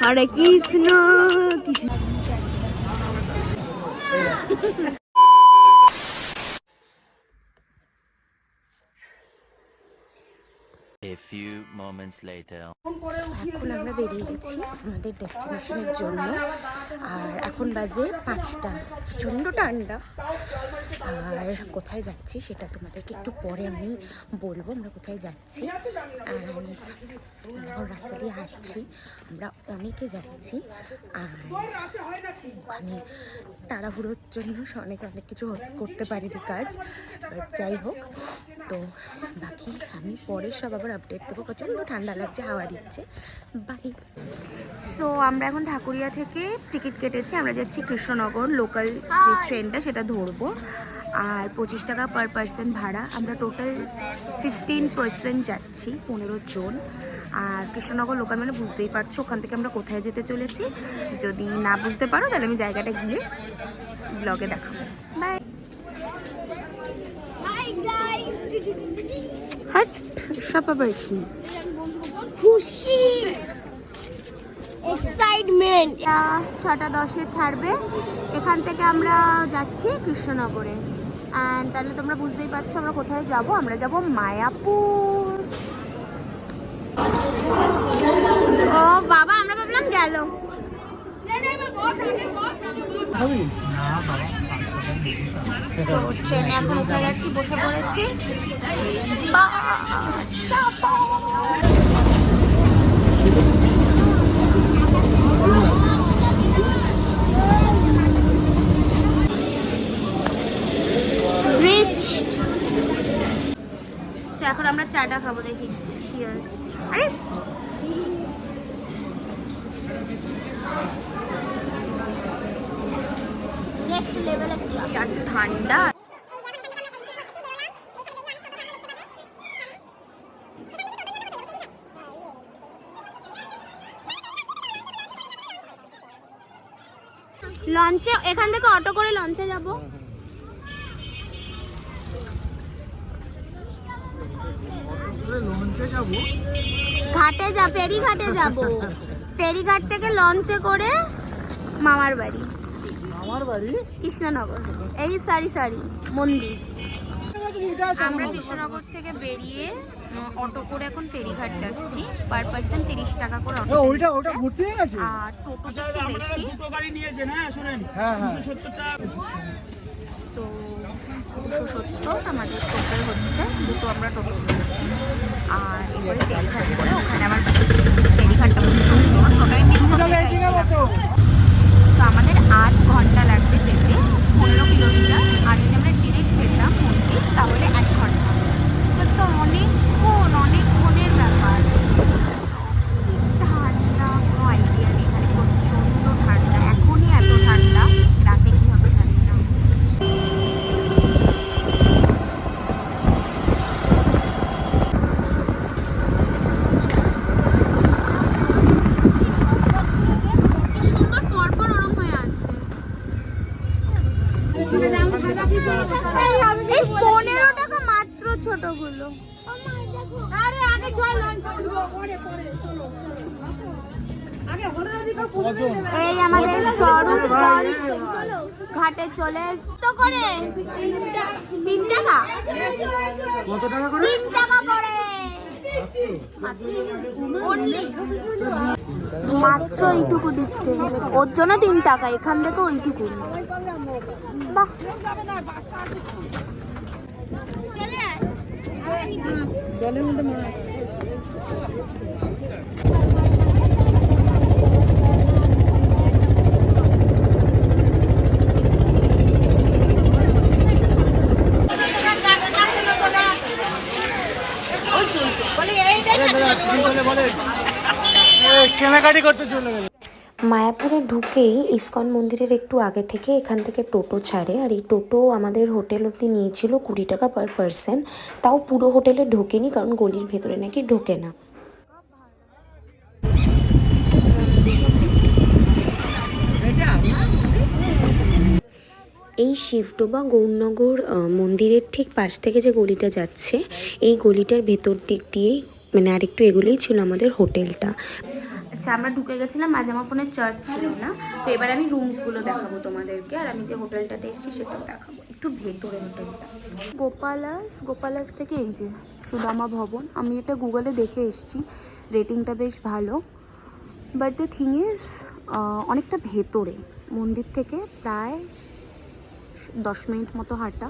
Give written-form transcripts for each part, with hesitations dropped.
Hare Krishna A few moments later. এখন আমরা বেরিয়ে গেছি আমাদের ডেস্টিনেশনের জন্য। আর এখন বাজে 5টা, প্রচণ্ড ঠান্ডা। আর কোথায় যাচ্ছি সেটা তোমাদেরকে একটু পরে আমি বলবো, আমরা কোথায় যাচ্ছি। অ্যান্ড আমরা এখন রাস্তা দিয়ে হাঁটছি, আমরা অনেকে যাচ্ছি। আর ওখানে তাড়াহুড়োর জন্য অনেক কিছু করতে পারিনি কাজ, বাট যাই হোক। তো বাকি আমি পরে সব আবার আপডেট দেবো। প্রচণ্ড ঠান্ডা লাগছে, হাওয়া দিচ্ছে। বাই। সো আমরা এখন ঢাকুরিয়া থেকে টিকিট কেটেছি, আমরা যাচ্ছি কৃষ্ণনগর। লোকাল যে ট্রেনটা সেটা ধরবো। আর 25 টাকা পার পার্সন ভাড়া। আমরা টোটাল 15% যাচ্ছি, 15 জন। আর কৃষ্ণনগর লোকাল মানে বুঝতেই পারছো ওখান থেকে আমরা কোথায় যেতে চলেছি। যদি না বুঝতে পারো তাহলে আমি জায়গাটা গিয়ে ব্লগে দেখাবো। বাই। হাট সব আবার কি খুশি এক্সাইটমেন্ট। 6টা 10-এ ছাড়বে এখান থেকে। আমরা যাচ্ছি কৃষ্ণনগরে। অ্যান্ড তাহলে তোমরা বুঝতেই পারছো আমরা কোথায় যাব। আমরা যাব মায়াপুর। ও বাবা, আমরা ভাবলাম গেল। ট্রেনে এখন উঠে গেছি, বসে পড়েছি। এখন আমরা চাটা খাবো, দেখি। আরে ঠান্ডা। লঞ্চে, এখান থেকে অটো করে লঞ্চে যাব। ঘাটে যা, ফেরিঘাটে যাব। ফেরিঘাট থেকে লঞ্চে করে মামার বাড়ি। কৃষ্ণনগর। এই সারি মন্দির। আমরা কৃষ্ণনগর থেকে বেরিয়ে অটো করে এখন ফেরিঘাট যাচ্ছি। পার পার্সন 30 টাকা করে অটো। ওটা ভর্তি হয়ে গেছে। আর টোটোতে একটু বেশি। দুটো গাড়ি নিয়েছেন, হ্যাঁ শুনেন। হ্যাঁ 270 টাকা। তো 270 আমাদের টোটাল হচ্ছে। দুটো আমরা টোটো নিয়েছি। আর এবারে ফেরিঘাট করে ওখানে আবার ফেরিঘাটটা টোটাল মিস করতে চাইছিলাম। তো আমাদের 8 ঘন্টা লাগবে যেতে, 15 কিলোমিটার। আর যদি আমরা ডিরেক্ট যেতাম মন্দির তাহলে 1 ঘন্টা। তো অনেকক্ষণের ব্যাপার। ঠান্ডা, কোনো আইডিয়া নেই। এখানে প্রচণ্ড ঠান্ডা, এখনই এত ঠান্ডা, রাতে কী হবে জানি না। কি সুন্দর পরপর ওরম হয়ে আছে। এই 15 টাকা মাত্র ছোটগুলো। এই আমাদের ঘাটে চলে এসতো করে 3 টাকা। কত টাকা করে? 3 টাকা করে মাত্র। এইটুকু ডিস্টেন্স, ওর জন্য 3 টাকা। এখান থেকে ওইটুকু। বাহ। জলের মধ্যে মাছ। কেনাকাটি করতে চলে গেল। মায়াপুরে ঢুকেই ইসকন মন্দিরের একটু আগে থেকে এখান থেকে টোটো ছাড়ে। আর এই টোটো আমাদের হোটেল অবধি নিয়েছিল 20 টাকা পার পার্সন। তাও পুরো হোটেলে ঢোকেনি, কারণ গলির ভেতরে নাকি ঢোকে না। এই শিবডোবা গৌরনগর মন্দিরের ঠিক পাশ থেকে যে গলিটা যাচ্ছে, এই গলিটার ভেতর দিক দিয়েই মানে আরেকটু এগুলোই ছিল আমাদের হোটেলটা। আচ্ছা, আমরা ঢুকে গেছিলাম, আজ আমার ফোনে চার্জ ছিল না, তো এবার আমি রুমসগুলো দেখাবো তোমাদেরকে, আর আমি যে হোটেলটাতে এসেছি সেটাও দেখাবো, একটু ভেতরে হোটেলটা। গোপালাস থেকে এই যে সুদামা ভবন, আমি এটা গুগলে দেখে এসেছি, রেটিংটা বেশ ভালো, বাট দ্য থিং ইজ অনেকটা ভেতরে, মন্দির থেকে প্রায় 10 মিনিট মতো হাঁটা।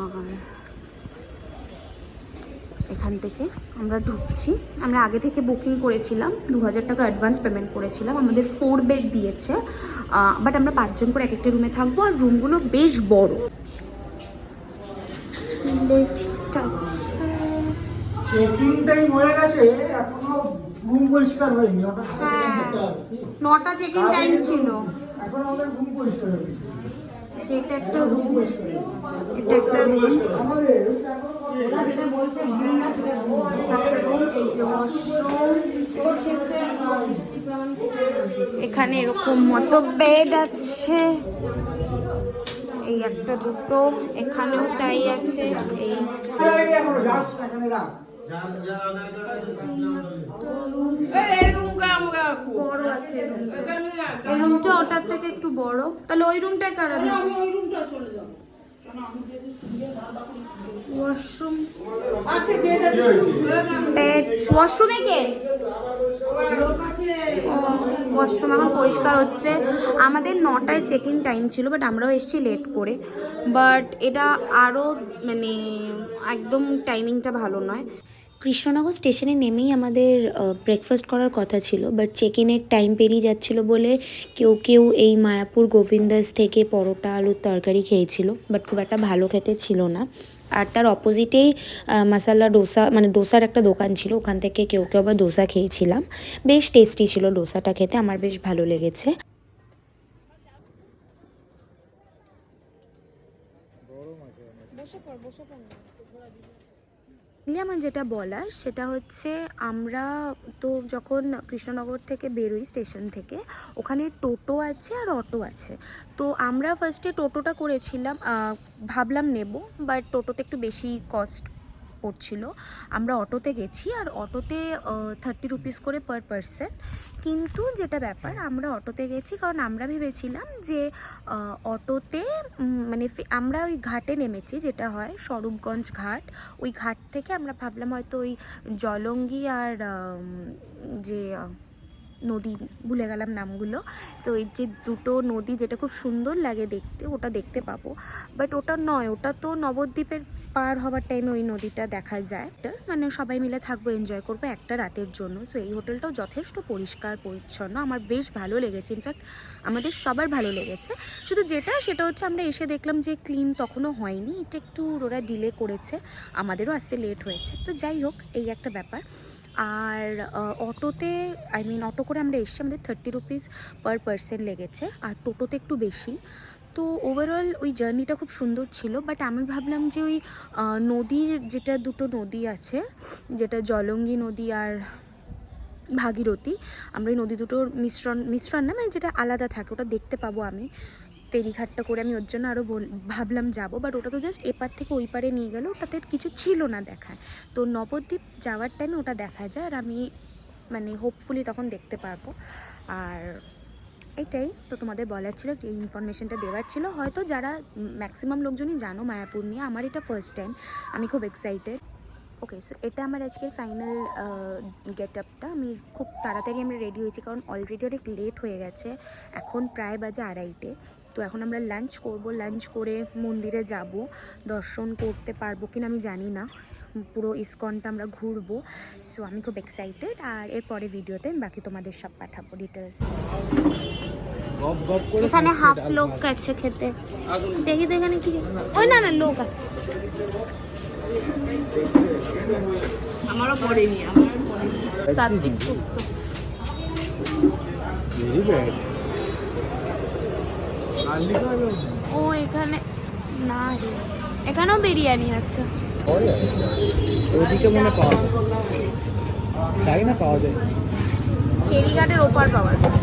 আর এখান থেকে আমরা ঢুকছি, আমরা আগে থেকে বুকিং করেছিলাম, 2000 টাকা অ্যাডভান্স পেমেন্ট করেছিলাম, আমাদের 4 বেড দিয়েছে, বাট আমরা 5 জন করে এক একটা রুমে থাকবো, আর রুমগুলো বেশ বড়। চেকিং টাইম হয়ে গেছে, এখনো রুম পরিষ্কার হয়নি। হ্যাঁ, 9টা চেকিং টাইম ছিল, এখন আমাদের রুম পরিষ্কার হয়েছে। এটা একটা রুম, এটা একটা রুম, এই যে ওয়াশরুম, এখানে এরকম মতো বেড আছে, এই একটা দুটো, এখানেও তাই আছে, এই বড় আছে এই রুমটা, ওটার থেকে একটু বড়, তাহলে ওই রুমটাই কারা ওয়াশরুম বেড, ওয়াশরুমে কে ওয়াশরুম এখন পরিষ্কার হচ্ছে। আমাদের 9টায় চেকিং টাইম ছিল, বাট আমরাও এসেছি লেট করে, বাট এটা আরও মানে একদম টাইমিংটা ভালো নয়। কৃষ্ণনগর স্টেশনে নেমেই আমাদের ব্রেকফাস্ট করার কথা ছিল, বাট চেক ইনের টাইম পেরিয়ে যাচ্ছিল বলে কেউ এই মায়াপুর গোবিন্দাস থেকে পরোটা আলুর তরকারি খেয়েছিল, বাট খুব একটা ভালো খেতে ছিল না। আর তার অপোজিটেই মশালা ডোসা মানে ডোসার একটা দোকান ছিল, ওখান থেকে কেউ আবার ডোসা খেয়েছিলাম, বেশ টেস্টি ছিল ডোসাটা খেতে, আমার বেশ ভালো লেগেছে। আমার যেটা বলার সেটা হচ্ছে, আমরা তো যখন কৃষ্ণনগর থেকে বেরোই স্টেশন থেকে, ওখানে টোটো আছে আর অটো আছে, তো আমরা ফার্স্টে টোটোটা করেছিলাম, ভাবলাম নেব, বাট টোটোতে একটু বেশি কস্ট পড়ছিল, আমরা অটোতে গেছি, আর অটোতে 30 রুপিস করে পার পারসন। কিন্তু যেটা ব্যাপার, আমরা অটোতে গেছি কারণ আমরা ভেবেছিলাম যে অটোতে মানে আমরা ওই ঘাটে নেমেছি, যেটা হয় স্বরূপগঞ্জ ঘাট, ওই ঘাট থেকে আমরা ভাবলাম হয়তো ওই জলঙ্গি আর যে নদী, ভুলে গেলাম নামগুলো, তো এই যে দুটো নদী যেটা খুব সুন্দর লাগে দেখতে, ওটা দেখতে পাবো, বাট ওটা নয়, ওটা তো নবদ্বীপের পার হওয়ার টাইমে ওই নদীটা দেখা যায়, মানে সবাই মিলে থাকবো, এনজয় করবো একটা রাতের জন্য। সো এই হোটেলটাও যথেষ্ট পরিষ্কার পরিচ্ছন্ন, আমার বেশ ভালো লেগেছে, ইনফ্যাক্ট আমাদের সবার ভালো লেগেছে। শুধু সেটা হচ্ছে আমরা এসে দেখলাম যে ক্লিন তখনও হয়নি, এটা একটু ওরা ডিলে করেছে, আমাদেরও আসতে লেট হয়েছে, তো যাই হোক এই একটা ব্যাপার। আর অটোতে অটো করে আমরা এসেছি, আমাদের 30 রুপিস পার পারসন লেগেছে, আর টোটোতে একটু বেশি। তো ওভারঅল ওই জার্নিটা খুব সুন্দর ছিল, বাট আমি ভাবলাম যে ওই নদীর যেটা দুটো নদী আছে, যেটা জলঙ্গি নদী আর ভাগীরথী, আমরা ওই নদী দুটোর মিশ্রণ না, মানে যেটা আলাদা থাকে, ওটা দেখতে পাবো আমি, ফেরিঘাটটা করে আমি ওর জন্য আরও ভাবলাম যাবো, বাট ওটা তো জাস্ট এপার থেকে ওই পারে নিয়ে গেলো, ওটাতে কিছু ছিল না দেখায়। তো নবদ্বীপ যাওয়ার টাইমে ওটা দেখা যায়, আর আমি মানে হোপফুলি তখন দেখতে পারবো। আর এটাই তো তোমাদের বলার ছিল, এই ইনফরমেশনটা দেওয়ার ছিল, হয়তো যারা ম্যাক্সিমাম লোকজনই জানো মায়াপুর নিয়ে, আমার এটা ফার্স্ট টাইম, আমি খুব এক্সাইটেড। ওকে, সো এটা আমার আজকের ফাইনাল গেট আপটা, আমি খুব তাড়াতাড়ি আমরা রেডি হয়েছি, কারণ অলরেডি অনেক লেট হয়ে গেছে, এখন প্রায় বাজে 2:30, তো এখন আমরা লাঞ্চ করব, লাঞ্চ করে মন্দিরে যাব, দর্শন করতে পারবো কিনা আমি জানি না, পুরো ইসকনটা আমরা ঘুরবো। সো আমি খুব এক্সাইটেড, আর এরপরে ভিডিওতে বাকি তোমাদের সব পাঠাবো ডিটেলস। এখানে হাফ লোক আছে খেতে, দেখি তো এখানে কি, ওই না লোক আছে, আমারও পড়েনি, সাত্বিক গুপ্ত। ও এখানে না, এখানেও বিরিয়ানি আছে, ওদিকে মনে পাওয়া যায়, চাই না পাওয়া যায়, ফেরিঘাটের ওপার পাওয়া যায়।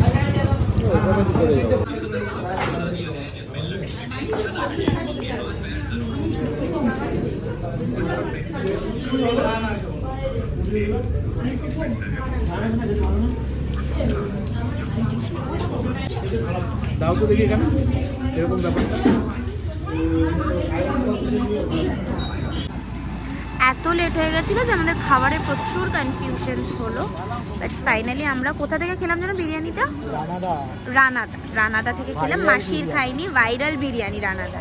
দাও তো দেখি এখানে এরকম ব্যাপারটা। এত লেট হয়ে গেছিলো যে আমাদের খাবারে প্রচুর কনফিউশনস হলো, বাট ফাইনালি আমরা কোথা থেকে খেলাম যেন বিরিয়ানিটা? রানাদা থেকে খেলাম। মাসির খাইনি, ভাইরাল বিরিয়ানি রানাদা।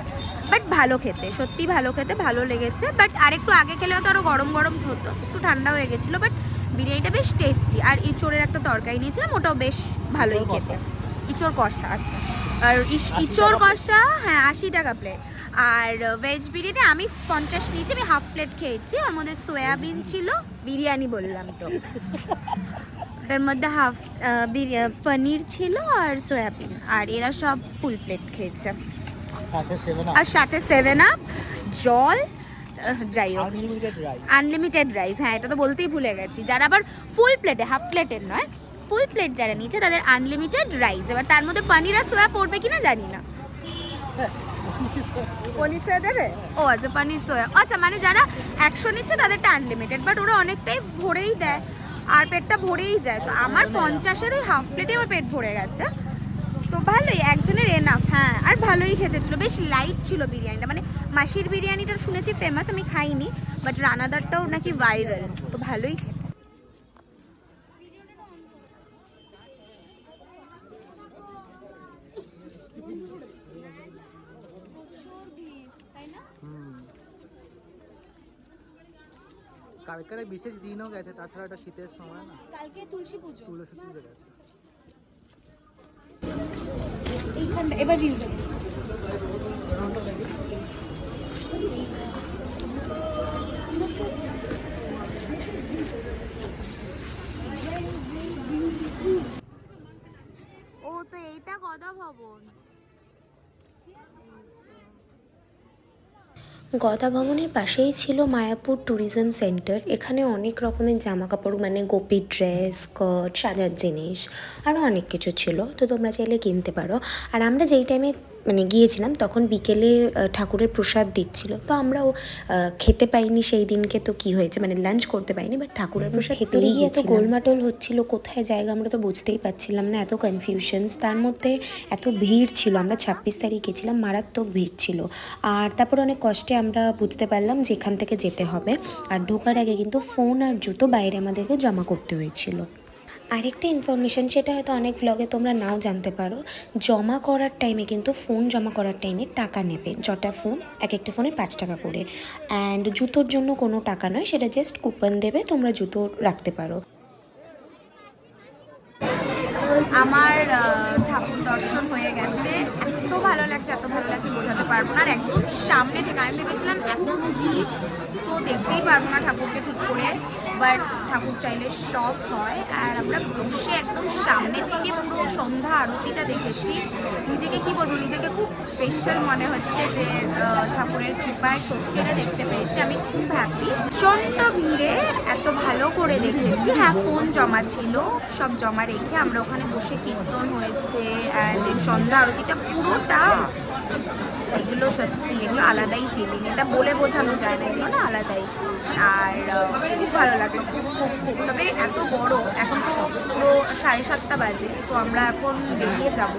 বাট ভালো খেতে, সত্যি ভালো খেতে, ভালো লেগেছে। বাট আরেকটু আগে খেলেও তো আরও গরম গরম হতো, একটু ঠান্ডা হয়ে গেছিলো। বাট বিরিয়ানিটা বেশ টেস্টি। আর ইঁচড়ের একটা তরকারি নিয়েছিলাম, ওটাও বেশ ভালোই খেতে। ইঁচড় কষা, আচ্ছা। আর ইঁচড় কষা, হ্যাঁ 80 টাকা প্লেট। আর ভেজ বিরিয়ানি আমি 50 নিয়েছি, আমি হাফ প্লেট খেয়েছি। ওর মধ্যে সয়াবিন ছিল, বিরিয়ানি বললাম তো, ওটার মধ্যে হাফ পনির ছিল আর সয়াবিন। আর এরা সব ফুল প্লেট খেয়েছে, আর সাথে 7 আপ, জল, যাই হোক আনলিমিটেড রাইস। হ্যাঁ এটা তো বলতেই ভুলে গেছি। যারা আবার ফুল প্লেটে, হাফ প্লেটের নয়, ফুল প্লেট যারা নিয়েছে তাদের আনলিমিটেড রাইস। এবার তার মধ্যে পনির আর সোয়া পড়বে কিনা জানি না। পনির সোয়া দেবে? ও আচ্ছা, পনির সোয়া, আচ্ছা। মানে যারা 100 নিচ্ছে তাদেরটা আনলিমিটেড, বাট ওরা অনেকটাই ভরেই দেয় আর পেটটা ভরেই যায়। তো আমার 50-এর ওই হাফ প্লেটে আমার পেট ভরে গেছে, তো ভালোই, একজনের এনাফ। হ্যাঁ, আর ভালোই খেতে ছিল, বেশ লাইট ছিল বিরিয়ানিটা। মানে মাসির বিরিয়ানিটা শুনেছি ফেমাস, আমি খাইনি, বাট রানাদারটাও নাকি ভাইরাল, তো ভালোই খেতে। কালকের বিশেষ দিনও গেছে, তাছাড়া এটা শীতের সময় না, কালকে তুলসী পুজো, তুলসী পুজো গেছে। এইখানটা এবার রিভিউ দেব। ও তো এইটা গদা ভবন। গদা ভবনের পাশেই ছিল মায়াপুর ট্যুরিজম সেন্টার। এখানে অনেক রকমের জামা কাপড়, মানে গোপী ড্রেস, স্কার্ট, সাজার জিনিস, আরও অনেক কিছু ছিল, তো তোমরা চাইলে কিনতে পারো। আর আমরা যেই টাইমে মানে গিয়েছিলাম তখন বিকেলে ঠাকুরের প্রসাদ দিচ্ছিল, তো আমরাও খেতে পাইনি সেই দিনকে। তো কি হয়েছে, মানে লাঞ্চ করতে পাইনি, বাট ঠাকুরের প্রসাদ খেতেই গিয়ে এত গোলমাটোল হচ্ছিল, কোথায় জায়গা আমরা তো বুঝতেই পারছিলাম না, এত কনফিউশনস, তার মধ্যে এত ভিড় ছিল। আমরা 26 তারিখ গেছিলাম, মারাত্মক ভিড় ছিল। আর তারপর অনেক কষ্টে আমরা বুঝতে পারলাম যে এখান থেকে যেতে হবে। আর ঢোকার আগে কিন্তু ফোন আর জুতো বাইরে আমাদেরকে জমা করতে হয়েছিল। আরেকটা ইনফরমেশান, সেটা হয়তো অনেক ব্লগে তোমরা নাও জানতে পারো, জমা করার টাইমে কিন্তু ফোন জমা করার টাইমে টাকা নেবে। যটা ফোন, এক একটা ফোনে 5 টাকা করে। অ্যান্ড জুতোর জন্য কোনো টাকা নয়, সেটা জাস্ট কুপন দেবে, তোমরা জুতো রাখতে পারো। আমার ঠাকুর দর্শন হয়ে গেছে, এত ভালো লাগছে, এত ভালো লাগছে বোঝাতে পারবো না। আর একদম সামনে থেকে, আমি ভেবেছিলাম এত ভিড় তো দেখতেই পারবো না ঠাকুরকে ঠিক করে, বাট ঠাকুর চাইলে সব হয়। আর আমরা বসে একদম সামনে থেকে পুরো সন্ধ্যা আরতিটা দেখেছি। নিজেকে কি বলবো, নিজেকে খুব স্পেশাল মনে হচ্ছে যে ঠাকুরের কৃপায় সত্যিটা দেখতে পেয়েছি। আমি খুব হ্যাপি। প্রচণ্ড ভিড়ে এত ভালো করে দেখেছি। হ্যাঁ, ফোন জমা ছিল, সব জমা রেখে আমরা ওখানে বসে কীর্তন হয়েছে, অ্যান্ড সন্ধ্যা আরতিটা পুরোটা, এগুলো সত্যি, এগুলো আলাদাই ফিলিং, এটা বলে বোঝানো যায় না, এগুলো না আলাদাই। আর খুব ভালো লাগলো, খুব খুব খুব। তবে এত বড়, এখন তো পুরো 7:30 বাজে, তো আমরা এখন বেরিয়ে যাব।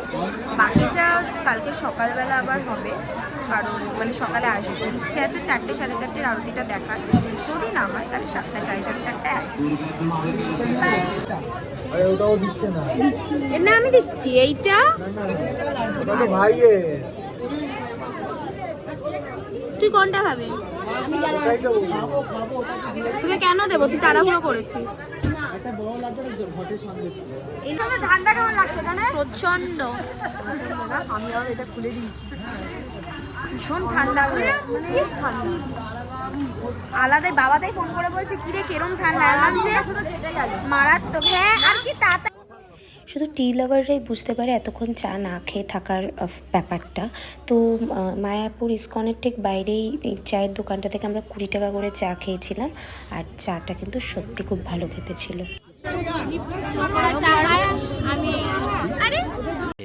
বাকিটা কালকে সকালবেলা আবার হবে, কারণ মানে সকালে আসবো, ইচ্ছে আছে 4টে 4:30 আরতিটা দেখার। যদি না হয় তাহলে 7টা 7:30 ওটাও দিচ্ছে না, না আমি দিচ্ছি এইটা। তুই কোনটা খাবি? তোকে কেন দেবো, তুই তাড়াহুড়ো করেছিস। ঠান্ডা কেমন লাগছে? প্রচন্ড, আমি আর এটা খুলে দিয়েছি, ভীষণ ঠান্ডা, আলাদাই। বাবাদাই ফোন করে বলছে কিরে কেরম ঠান্ডা লাগছে, মারাত্মক। হ্যাঁ, আর কি তাড়াতাড়ি। শুধু টি লাভাররাই বুঝতে পারে এতক্ষণ চা না খেয়ে থাকার ব্যাপারটা। তো মায়াপুর ইস্কনের ঠিক বাইরেই এই চায়ের দোকানটা থেকে আমরা 20 টাকা করে চা খেয়েছিলাম, আর চাটা কিন্তু সত্যি খুব ভালো খেতে ছিল।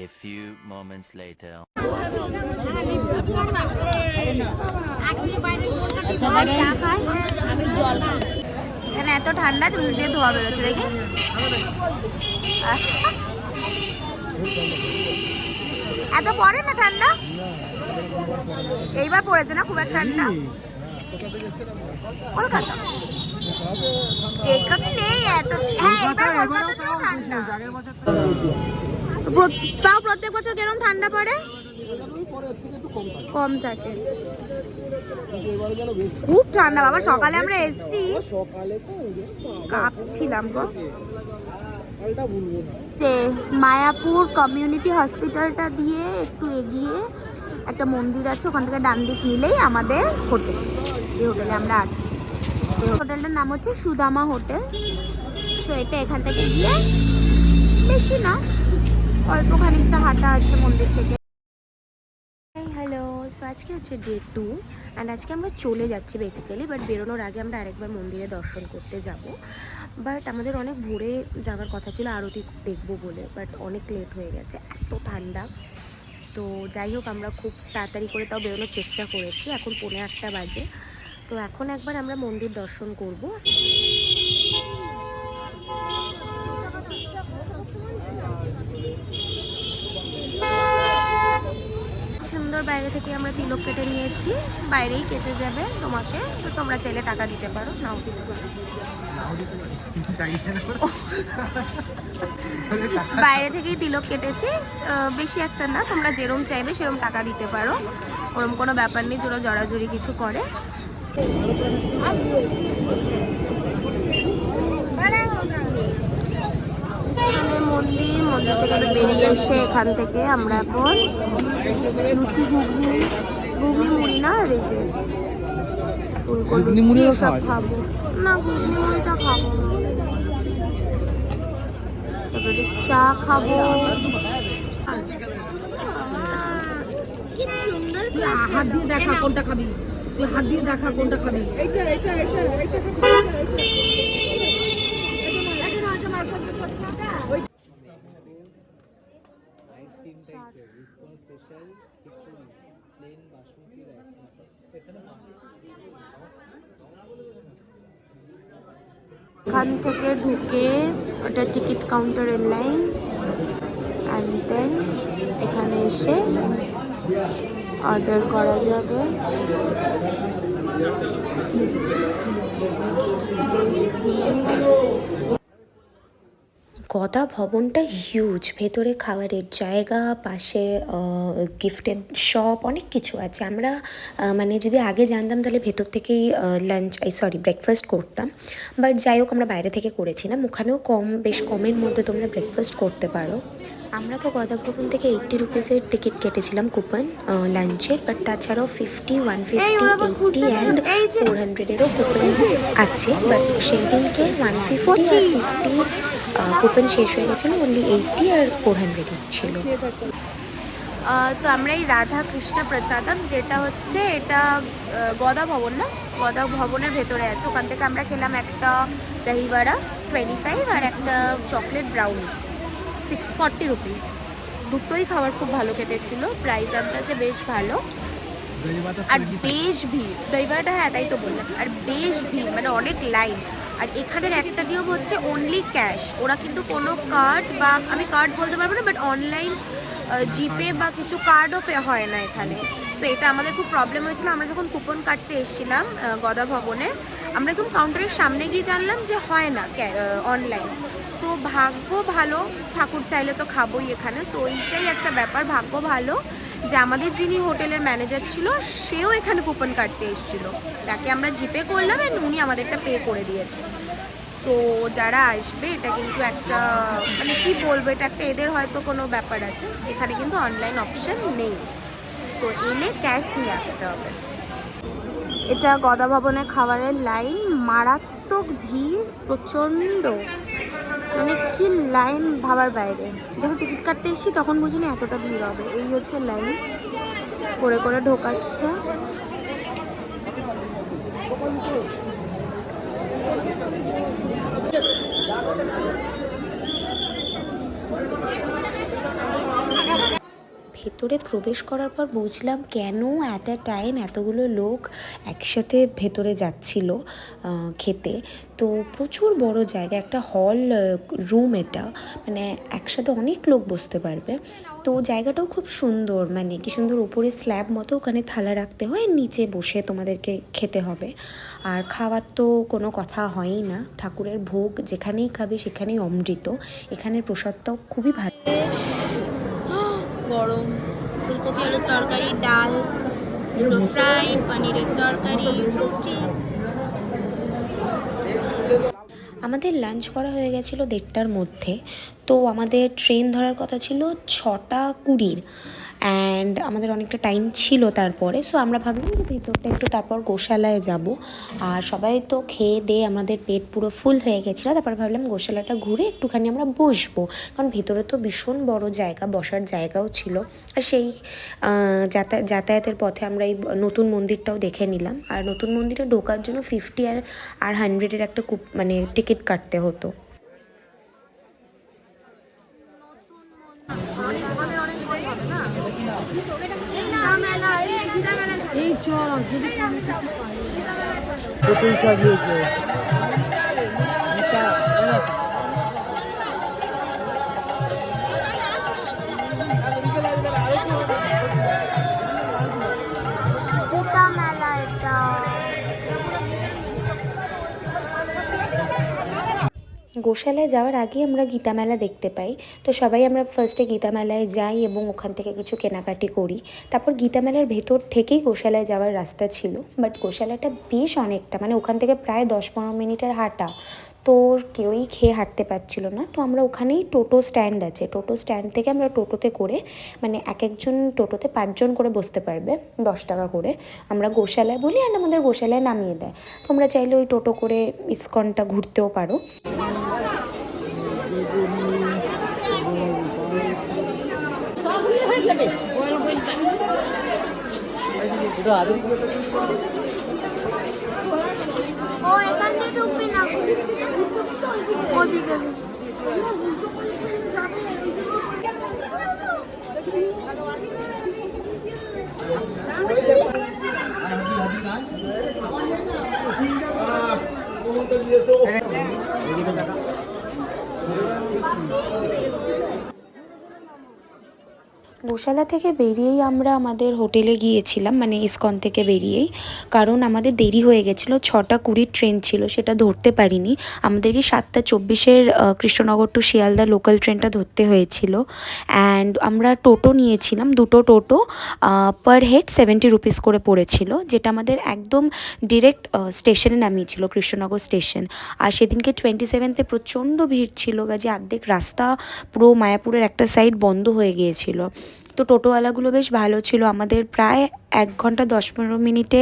A few moments later. চা খাই, আমি জল এখানে এত ঠান্ডা যে মুখ দিয়ে ধোয়া বেরোচ্ছে দেখি। এত পড়ে না ঠান্ডা, এইবার পড়েছে না খুব একটা ঠান্ডা। কলকাতা নেই এত, হ্যাঁ এবার কলকাতাতেও ঠান্ডা। তাও প্রত্যেক বছর কিরকম ঠান্ডা পড়ে? কম থাকে, খুব ঠান্ডা বাবা। সকালে আমরা এসছি কাঁপছিলাম গো। মায়াপুর কমিউনিটি হসপিটালটা দিয়ে একটু এগিয়ে একটা মন্দির আছে, ওখান থেকে ডান দিক নিলেই আমাদের হোটেল। এই হোটেলে আমরা আছি। হোটেলটার নাম হচ্ছে সুদামা হোটেল। সো এটা এখান থেকে গিয়ে বেশি না, অল্প খানিকটা হাঁটা আছে মন্দির থেকে। হ্যালো, সো আজকে হচ্ছে ডে 2 অ্যান্ড আজকে আমরা চলে যাচ্ছি বেসিক্যালি, বাট বেরোনোর আগে আমরা আরেকবার মন্দিরে দর্শন করতে যাব। বাট আমাদের অনেক ভোরে যাওয়ার কথা ছিল আরতি দেখবো বলে, বাট অনেক লেট হয়ে গেছে, এত ঠান্ডা। তো যাই হোক, আমরা খুব তাড়াতাড়ি করে তাও বেরোনোর চেষ্টা করেছি। এখন 8:45 বাজে। তো এখন একবার আমরা মন্দির দর্শন করব। সুন্দর বাইরে থেকে আমরা তিলক কেটে নিয়েছি, বাইরেই কেটে যাবে তোমাকে, তো তোমরা চাইলে টাকা দিতে পারো, নাও দিতে পারো। বাইরে থেকেই তিলক কেটেছি, বেশি একটা না, তোমরা যেরম চাইবে সেরম টাকা দিতে পারো, ওরম কোনো ব্যাপার নেই জোড়া জড়াজড়ি কিছু করে। মন্দির থেকে বেরিয়ে এসে এখান থেকে আমরা এখন লুচি ঘুগনি মুড়ি না রেজে ফুলকপি সব খাবো না, ঘুগনি মুড়িটা খাবো না, তারপরে চা খাবো। কি সুন্দর, হাত দিয়ে দেখা কোনটা খাবি, তুই হাত দিয়ে দেখা কোনটা খাবি। এখান থেকে ঢুকে ওটা টিকিট কাউন্টারের লাইন, অ্যান্ড দেন এখানে এসে অর্ডার করা যাবে। গদা ভবনটা হিউজ, ভেতরে খাবারের জায়গা, পাশে গিফটের শপ, অনেক কিছু আছে। আমরা মানে যদি আগে জানতাম তাহলে ভেতর থেকেই ব্রেকফাস্ট করতাম, বাট যাই হোক আমরা বাইরে থেকে করেছিলাম। ওখানেও বেশ কমের মধ্যে তোমরা ব্রেকফাস্ট করতে পারো। আমরা তো গদা ভবন থেকে 80 রুপিসের টিকিট কেটেছিলাম কুপন লাঞ্চের, বাট তাছাড়াও 50, 150, 80 অ্যান্ড 400-এরও কুপন আছে। বাট সেই দিনকে 150 আর 50 কুপন শেষ হয়ে গেছিলো, অনলি 80 আর 400 ছিল। তো আমরা এই রাধা কৃষ্ণ প্রসাদম, যেটা হচ্ছে এটা গদা ভবন না, গদা ভবনের ভেতরে আছে, ওখান থেকে আমরা খেলাম একটা দহিবড়া 25 আর একটা চকলেট ব্রাউনি 640 রুপিস। দুটোই খাবার খুব ভালো খেতে ছিল, প্রাইস আন্দাজে বেশ ভালো, আর বেশ ভিড়। দহিবড়াটা হ্যাঁ তাই তো বললাম, আর বেশ ভিড়, মানে অনেক লাইন। আর এখানের একটা নিয়ম হচ্ছে অনলি ক্যাশ, ওরা কিন্তু কোনো কার্ড বা আমি কার্ড বলতে পারবো না, বাট অনলাইন জিপে বা কিছু কার্ডও পে হয় না এখানে। সো এটা আমাদের খুব প্রবলেম হয়েছিল। আমরা যখন কুপন কাটতে এসেছিলাম গদা ভবনে, আমরা একদম কাউন্টারের সামনে গিয়ে জানলাম যে হয় না অনলাইন। তো ভাগ্য ভালো, ঠাকুর চাইলে তো খাবোই এখানে, তো ওইটাই একটা ব্যাপার, ভাগ্য ভালো যে আমাদের যিনি হোটেলের ম্যানেজার ছিল সেও এখানে কুপন কাটতে এসেছিলো, তাকে আমরা জিপে করলাম আর উনি আমাদেরটা পে করে দিয়েছে। সো যারা আসবে এটা কিন্তু একটা মানে কি বলবো, এটা একটা এদের হয়তো কোনো ব্যাপার আছে, এখানে কিন্তু অনলাইন অপশন নেই, সো এলে ক্যাশ নিয়ে আসতে হবে। এটা গদা ভবনের খাবারের লাইন, মারাত্মক ভিড়, প্রচণ্ড, মানে কি লাইন ভাবার বাইরে। যখন টিকিট কাটতে এসেছি তখন বুঝিনি এতটা ভিড় হবে। এই হচ্ছে লাইন, করে করে ঢোকাচ্ছে। ভেতরে প্রবেশ করার পর বুঝলাম কেন অ্যাট আ টাইম এতগুলো লোক একসাথে ভেতরে যাচ্ছিল খেতে। তো প্রচুর বড় জায়গা, একটা হল রুম এটা, মানে একসাথে অনেক লোক বসতে পারবে। তো জায়গাটাও খুব সুন্দর, মানে কি সুন্দর উপরে স্ল্যাব মতো, ওখানে থালা রাখতে হয়, নিচে বসে তোমাদেরকে খেতে হবে। আর খাওয়ার তো কোনো কথা হয়ই না, ঠাকুরের ভোগ যেখানেই খাবে সেখানেই অমৃত। এখানের প্রসাদটাও খুবই ভালো। গরম ফুলকপি আলুর তরকারি, ডাল, দুটো ফ্রাই, পনিরের তরকারি, রুটি। আমাদের লাঞ্চ করা হয়ে গেছিলো 1:30টার মধ্যে। তো আমাদের ট্রেন ধরার কথা ছিল 6:20 অ্যান্ড আমাদের অনেকটা টাইম ছিল তারপরে। সো আমরা ভাবলাম যে ভেতরটা একটু তারপর গোশালায় যাব। আর সবাই তো খেয়ে দিয়ে আমাদের পেট পুরো ফুল হয়ে গেছিলো। তারপর ভাবলাম গোশালাটা ঘুরে একটুখানি আমরা বসবো, কারণ ভেতরে তো ভীষণ বড় জায়গা, বসার জায়গাও ছিল। আর সেই যাতায়াতের পথে আমরা এই নতুন মন্দিরটাও দেখে নিলাম। আর নতুন মন্দিরে ঢোকার জন্য 50 আর 100-এর একটা মানে টিকিট কাটতে হতো। প্রচুর সাজিয়েছে। গোশালায় যাওয়ার আগে আমরা গীতা মেলা দেখতে পাই। তো সবাই আমরা ফার্স্টে গীতা মেলায় যাই এবং ওখান থেকে কিছু কেনাকাটি করি। তারপর গীতা মেলার ভেতর থেকেই গোশালায় যাওয়ার রাস্তা ছিল, বাট গোশালাটা বেশ অনেকটা, মানে ওখান থেকে প্রায় 10-15 মিনিটের হাঁটা। তো কেউই খেয়ে হাঁটতে পারছিল না। তো আমরা ওখানেই টোটো স্ট্যান্ড আছে, টোটো স্ট্যান্ড থেকে আমরা টোটোতে করে, মানে এক একজন টোটোতে 5 জন করে বসতে পারবে, 10 টাকা করে। আমরা গোশালায় বলি আর আমাদের গোশালায় নামিয়ে দেয়। তোমরা চাইলে ওই টোটো করে ইসকনটা ঘুরতেও পারো। ও এখান দিয়ে ঢুকবি না, ওদিকে গোশালা থেকে বেরিয়েই আমরা আমাদের হোটেলে গিয়েছিলাম, মানে ইসকন থেকে বেরিয়েই, কারণ আমাদের দেরি হয়ে গেছিলো। 6:20 ট্রেন ছিল, সেটা ধরতে পারিনি। আমাদেরকে 7:24 কৃষ্ণনগর টু শিয়ালদা লোকাল ট্রেনটা ধরতে হয়েছিল। অ্যান্ড আমরা টোটো নিয়েছিলাম, দুটো টোটো, পার হেড 70 রুপিস করে পড়েছিল, যেটা আমাদের একদম ডিরেক্ট স্টেশনে নামিয়েছিল, কৃষ্ণনগর স্টেশন। আর সেদিনকে 27তে প্রচণ্ড ভিড় ছিল, কাজে অর্ধেক রাস্তা পুরো মায়াপুরের একটা সাইড বন্ধ হয়ে গিয়েছিল। তো টোটোওয়ালাগুলো বেশ ভালো ছিল, আমাদের প্রায় 1 ঘন্টা 10-15 মিনিটে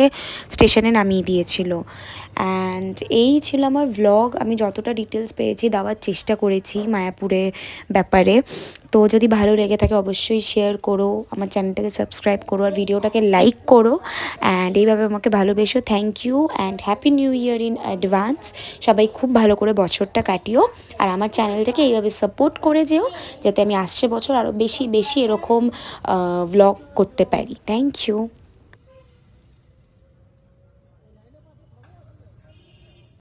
স্টেশনে নামিয়ে দিয়েছিল। অ্যান্ড এই ছিল আমার ভ্লগ। আমি যতটা ডিটেলস পেয়েছি দেওয়ার চেষ্টা করেছি মায়াপুরের ব্যাপারে। তো যদি ভালো লেগে থাকে অবশ্যই শেয়ার করো, আমার চ্যানেলটাকে সাবস্ক্রাইব করো, আর ভিডিওটাকে লাইক করো। অ্যান্ড এইভাবে আমাকে ভালোবেসো। Thank you and happy new year in advance. সবাই খুব ভালো করে বছরটা কাটিও, আর আমার চ্যানেলটাকে এইভাবে সাপোর্ট করে যেও, যাতে আমি আসছে বছর আরও বেশি বেশি এরকম ভ্লগ করতে পারি। Thank you.